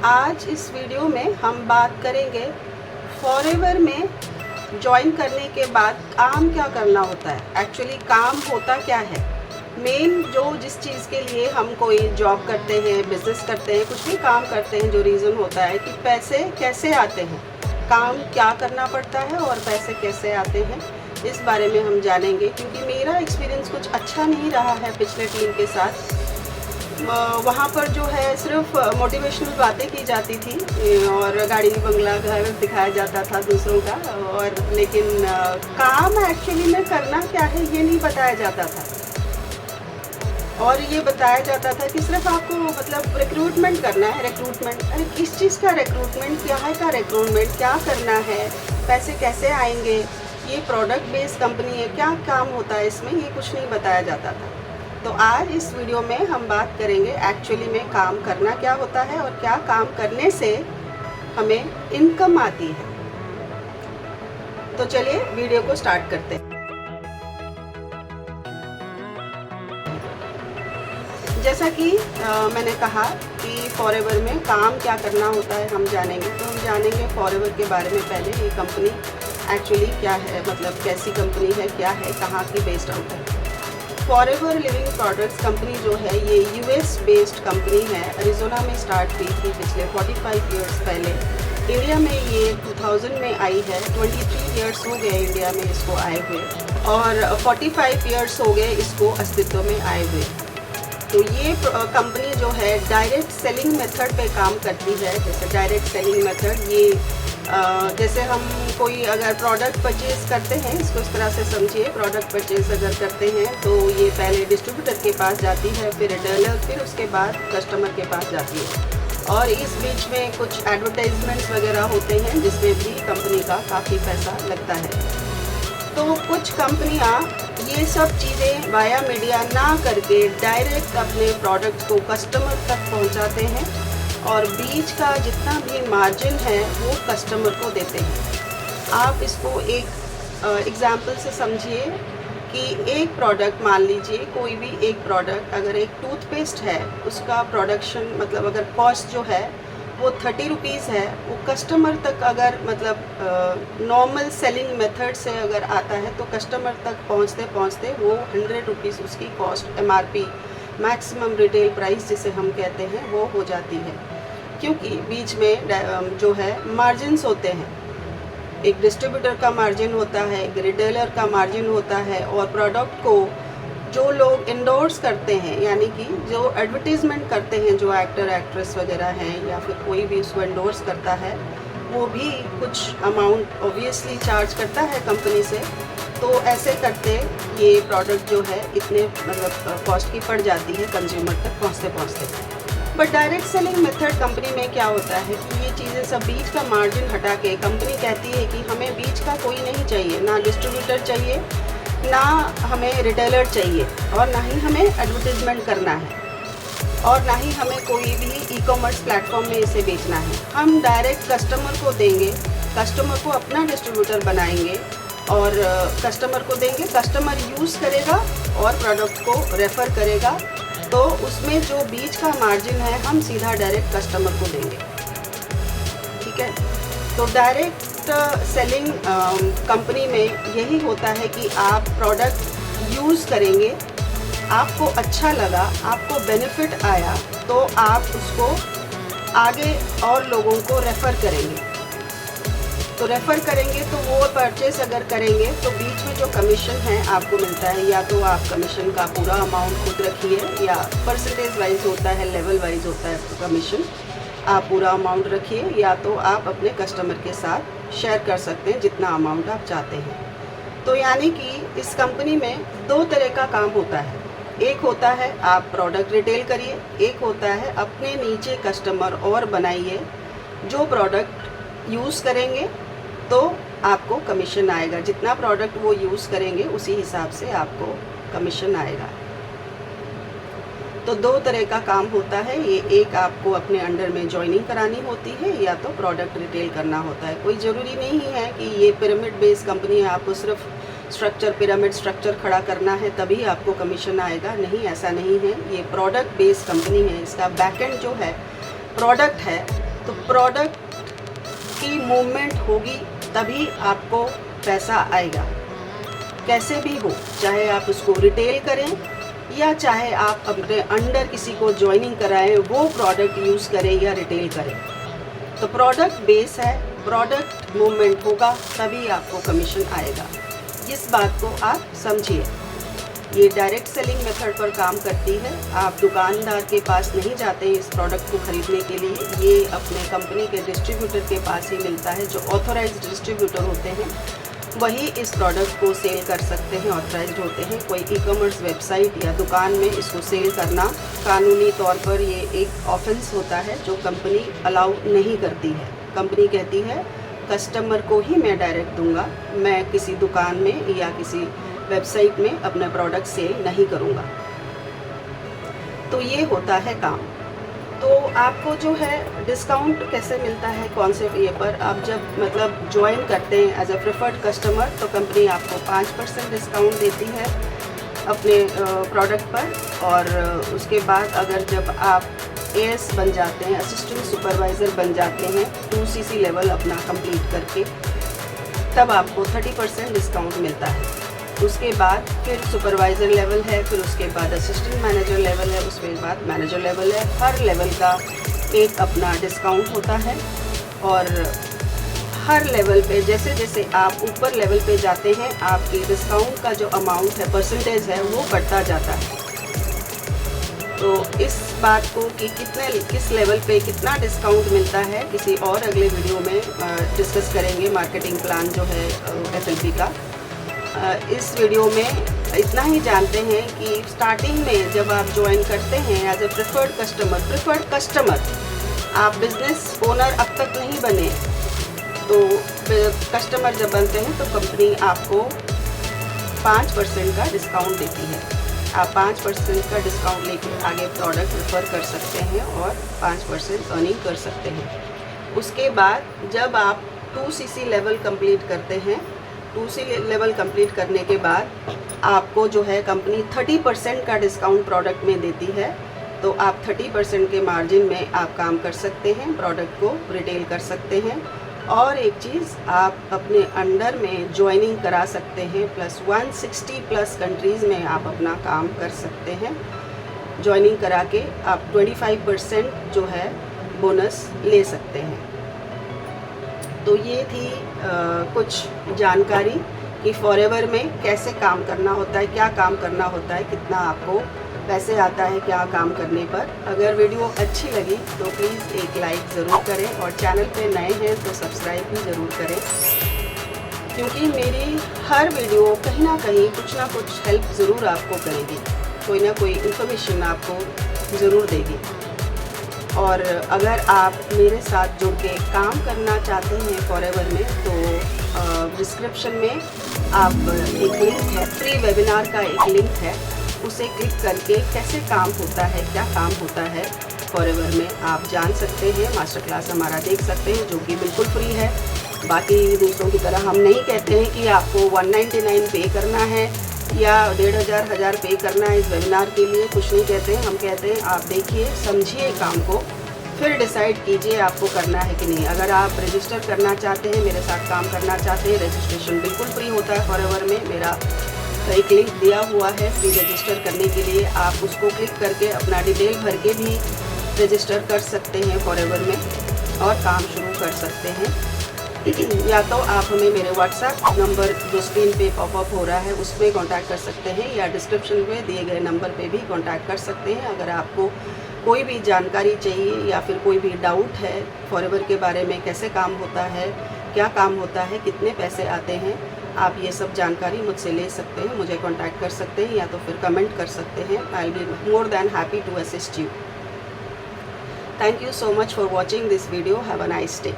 आज इस वीडियो में हम बात करेंगे फॉरएवर में ज्वाइन करने के बाद काम क्या करना होता है। एक्चुअली काम होता क्या है, मेन जो जिस चीज़ के लिए हम कोई जॉब करते हैं, बिजनेस करते हैं, कुछ भी काम करते हैं, जो रीज़न होता है कि पैसे कैसे आते हैं, काम क्या करना पड़ता है और पैसे कैसे आते हैं, इस बारे में हम जानेंगे। क्योंकि मेरा एक्सपीरियंस कुछ अच्छा नहीं रहा है पिछले टीम के साथ। वहाँ पर जो है सिर्फ मोटिवेशनल बातें की जाती थी और गाड़ी बंगला घर दिखाया जाता था दूसरों का, और लेकिन काम एक्चुअली में करना क्या है ये नहीं बताया जाता था। और ये बताया जाता था कि सिर्फ आपको मतलब रिक्रूटमेंट करना है। रिक्रूटमेंट, अरे किस चीज़ का रिक्रूटमेंट, क्या है का रिक्रूटमेंट, क्या करना है, पैसे कैसे आएंगे, ये प्रोडक्ट बेस्ड कंपनी है, क्या काम होता है इसमें, ये कुछ नहीं बताया जाता था। तो आज इस वीडियो में हम बात करेंगे एक्चुअली में काम करना क्या होता है और क्या काम करने से हमें इनकम आती है। तो चलिए वीडियो को स्टार्ट करते हैं। जैसा कि मैंने कहा कि फॉरएवर में काम क्या करना होता है हम जानेंगे। तो हम जानेंगे फॉरएवर के बारे में। पहले ये कंपनी एक्चुअली क्या है, मतलब कैसी कंपनी है, क्या है, कहाँ की बेस्ड आउट है। फॉरएवर लिविंग प्रोडक्ट्स कंपनी जो है ये यूएस बेस्ड कंपनी है। अरिज़ोना में स्टार्ट हुई थी पिछले 45 इयर्स पहले। इंडिया में ये 2000 में आई है। 23 इयर्स हो गए इंडिया में इसको आए हुए और 45 इयर्स हो गए इसको अस्तित्व में आए हुए। तो ये कंपनी जो है डायरेक्ट सेलिंग मेथड पे काम करती है। जैसे डायरेक्ट सेलिंग मेथड, ये जैसे हम कोई अगर प्रोडक्ट परचेज़ करते हैं, इसको इस तरह से समझिए। प्रोडक्ट परचेज़ अगर करते हैं तो ये पहले डिस्ट्रीब्यूटर के पास जाती है, फिर रिटेलर, फिर उसके बाद कस्टमर के पास जाती है। और इस बीच में कुछ एडवर्टाइजमेंट्स वगैरह होते हैं जिसमें भी कंपनी का काफ़ी पैसा लगता है। तो कुछ कंपनियां ये सब चीज़ें वाया मीडिया ना करके डायरेक्ट अपने प्रोडक्ट को कस्टमर तक पहुंचाते हैं और बीच का जितना भी मार्जिन है वो कस्टमर को देते हैं। आप इसको एक एग्जांपल से समझिए कि एक प्रोडक्ट, मान लीजिए कोई भी एक प्रोडक्ट, अगर एक टूथपेस्ट है, उसका प्रोडक्शन मतलब अगर कॉस्ट जो है वो 30 रुपीज़ है, वो कस्टमर तक अगर मतलब नॉर्मल सेलिंग मेथड से अगर आता है तो कस्टमर तक पहुंचते पहुंचते वो 100 रुपीज़ उसकी cost, MRP, maximum retail price जिसे हम कहते हैं, वो हो जाती है। क्योंकि बीच में जो है मार्जिन्स होते हैं। एक डिस्ट्रीब्यूटर का मार्जिन होता है, एक रिटेलर का मार्जिन होता है, और प्रोडक्ट को जो लोग इंडोर्स करते हैं, यानी कि जो एडवर्टीज़मेंट करते हैं, जो एक्टर एक्ट्रेस वगैरह हैं या फिर कोई भी उसको इंडोर्स करता है, वो भी कुछ अमाउंट ऑब्वियसली चार्ज करता है कंपनी से। तो ऐसे करते ये प्रोडक्ट जो है इतने मतलब कॉस्ट की पड़ जाती है कंज्यूमर तक पहुँचते पहुँचते। But direct selling method company में क्या होता है कि ये चीज़ें सब बीच का मार्जिन हटा के कंपनी कहती है कि हमें बीच का कोई नहीं चाहिए, ना डिस्ट्रीब्यूटर चाहिए, ना हमें रिटेलर चाहिए, और ना ही हमें एडवर्टीजमेंट करना है, और ना ही हमें कोई भी ई कॉमर्स प्लेटफॉर्म में इसे बेचना है। हम डायरेक्ट कस्टमर को देंगे, कस्टमर को अपना डिस्ट्रीब्यूटर बनाएंगे और कस्टमर को देंगे, कस्टमर यूज़ करेगा और प्रोडक्ट को रेफ़र करेगा। तो उसमें जो बीच का मार्जिन है हम सीधा डायरेक्ट कस्टमर को देंगे। ठीक है, तो डायरेक्ट सेलिंग कंपनी में यही होता है कि आप प्रोडक्ट यूज़ करेंगे, आपको अच्छा लगा, आपको बेनिफिट आया, तो आप उसको आगे और लोगों को रेफ़र करेंगे। तो रेफ़र करेंगे तो वो परचेस अगर करेंगे तो बीच में जो कमीशन है आपको मिलता है, या तो आप कमीशन का पूरा अमाउंट खुद रखिए, या परसेंटेज वाइज होता है, लेवल वाइज होता है कमीशन, आप पूरा अमाउंट रखिए, या तो आप अपने कस्टमर के साथ शेयर कर सकते हैं जितना अमाउंट आप चाहते हैं। तो यानी कि इस कंपनी में दो तरह का काम होता है। एक होता है आप प्रोडक्ट रिटेल करिए, एक होता है अपने नीचे कस्टमर और बनाइए, जो प्रोडक्ट यूज़ करेंगे तो आपको कमीशन आएगा। जितना प्रोडक्ट वो यूज़ करेंगे उसी हिसाब से आपको कमीशन आएगा। तो दो तरह का काम होता है ये। एक आपको अपने अंडर में ज्वाइनिंग करानी होती है, या तो प्रोडक्ट रिटेल करना होता है। कोई ज़रूरी नहीं है कि ये पिरामिड बेस्ड कंपनी है, आपको सिर्फ पिरामिड स्ट्रक्चर खड़ा करना है तभी आपको कमीशन आएगा। नहीं, ऐसा नहीं है। ये प्रोडक्ट बेस्ड कंपनी है, इसका बैकएंड जो है प्रोडक्ट है, तो प्रोडक्ट की मूवमेंट होगी तभी आपको पैसा आएगा, कैसे भी हो, चाहे आप उसको रिटेल करें या चाहे आप अपने अंडर किसी को ज्वाइनिंग कराएं, वो प्रोडक्ट यूज़ करें या रिटेल करें। तो प्रोडक्ट बेस है, प्रोडक्ट मूवमेंट होगा तभी आपको कमीशन आएगा। इस बात को आप समझिए। ये डायरेक्ट सेलिंग मेथड पर काम करती है। आप दुकानदार के पास नहीं जाते इस प्रोडक्ट को ख़रीदने के लिए, ये अपने कंपनी के डिस्ट्रीब्यूटर के पास ही मिलता है। जो ऑथोराइज्ड डिस्ट्रीब्यूटर होते हैं वही इस प्रोडक्ट को सेल कर सकते हैं, ऑथराइज्ड होते हैं। कोई ई-कॉमर्स वेबसाइट या दुकान में इसको सेल करना कानूनी तौर पर ये एक ऑफेंस होता है जो कंपनी अलाउ नहीं करती है। कंपनी कहती है कस्टमर को ही मैं डायरेक्ट दूंगा, मैं किसी दुकान में या किसी वेबसाइट में अपना प्रोडक्ट सेल नहीं करूंगा। तो ये होता है काम। तो आपको जो है डिस्काउंट कैसे मिलता है, कौन से ये पर आप जब मतलब ज्वाइन करते हैं एज अ प्रेफर्ड कस्टमर तो कंपनी आपको 5% डिस्काउंट देती है अपने प्रोडक्ट पर। और उसके बाद अगर जब आप एएस बन जाते हैं, असिस्टेंट सुपरवाइज़र बन जाते हैं 2cc लेवल अपना कंप्लीट करके, तब आपको 30% डिस्काउंट मिलता है। उसके बाद फिर सुपरवाइज़र लेवल है, फिर उसके बाद असिस्टेंट मैनेजर लेवल है, उसके बाद मैनेजर लेवल है। हर लेवल का एक अपना डिस्काउंट होता है और हर लेवल पे जैसे जैसे आप ऊपर लेवल पे जाते हैं आपके डिस्काउंट का जो अमाउंट है, परसेंटेज है, वो बढ़ता जाता है। तो इस बात को कि किस लेवल पे कितना डिस्काउंट मिलता है किसी और अगले वीडियो में डिस्कस करेंगे। मार्केटिंग प्लान जो है FLP का, इस वीडियो में इतना ही जानते हैं कि स्टार्टिंग में जब आप ज्वाइन करते हैं एज ए प्रेफर्ड कस्टमर, आप बिजनेस ओनर अब तक नहीं बने, तो कस्टमर जब बनते हैं तो कंपनी आपको 5% का डिस्काउंट देती है। आप 5% का डिस्काउंट लेके आगे प्रोडक्ट प्रेफर कर सकते हैं और 5% अर्निंग कर सकते हैं। उसके बाद जब आप 2cc लेवल कंप्लीट करते हैं, 2cc लेवल कंप्लीट करने के बाद आपको जो है कंपनी 30% का डिस्काउंट प्रोडक्ट में देती है। तो आप 30% के मार्जिन में आप काम कर सकते हैं, प्रोडक्ट को रिटेल कर सकते हैं। और एक चीज़, आप अपने अंडर में ज्वाइनिंग करा सकते हैं, प्लस 160 प्लस कंट्रीज़ में आप अपना काम कर सकते हैं। ज्वाइनिंग करा के आप 25% जो है बोनस ले सकते हैं। तो ये थी कुछ जानकारी कि फॉरएवर में कैसे काम करना होता है, क्या काम करना होता है, कितना आपको पैसे आता है क्या काम करने पर। अगर वीडियो अच्छी लगी तो प्लीज़ एक लाइक ज़रूर करें और चैनल पे नए हैं तो सब्सक्राइब भी ज़रूर करें, क्योंकि मेरी हर वीडियो कहीं ना कहीं कुछ ना कुछ हेल्प ज़रूर आपको करेगी, कोई ना कोई इन्फॉर्मेशन आपको ज़रूर देगी। और अगर आप मेरे साथ जुड़ के काम करना चाहते हैं फॉरएवर में तो डिस्क्रिप्शन में आप एक लिंक है, फ्री वेबिनार का एक लिंक है, उसे क्लिक करके कैसे काम होता है, क्या काम होता है फॉरएवर में आप जान सकते हैं। मास्टर क्लास हमारा देख सकते हैं जो कि बिल्कुल फ्री है। बाकी दूसरों की तरह हम नहीं कहते हैं कि आपको 199 पे करना है या 1500 1000 पे करना है इस वेबिनार के लिए, कुछ नहीं कहते हैं। हम कहते हैं आप देखिए, समझिए काम को, फिर डिसाइड कीजिए आपको करना है कि नहीं। अगर आप रजिस्टर करना चाहते हैं, मेरे साथ काम करना चाहते हैं, रजिस्ट्रेशन बिल्कुल फ्री होता है फॉरएवर में। मेरा एक लिंक दिया हुआ है फ्री रजिस्टर करने के लिए, आप उसको क्लिक करके अपना डिटेल भर के भी रजिस्टर कर सकते हैं फॉरएवर में और काम शुरू कर सकते हैं। या तो आप हमें मेरे व्हाट्सएप नंबर जो स्क्रीन पे पॉपअप हो रहा है उसमें कांटेक्ट कर सकते हैं, या डिस्क्रिप्शन में दिए गए नंबर पे भी कांटेक्ट कर सकते हैं। अगर आपको कोई भी जानकारी चाहिए या फिर कोई भी डाउट है फॉरएवर के बारे में, कैसे काम होता है, क्या काम होता है, कितने पैसे आते हैं, आप ये सब जानकारी मुझसे ले सकते हैं, मुझे कांटेक्ट कर सकते हैं या तो फिर कमेंट कर सकते हैं। I will be more than happy to assist you. Thank you so much for watching this video. Have a nice day.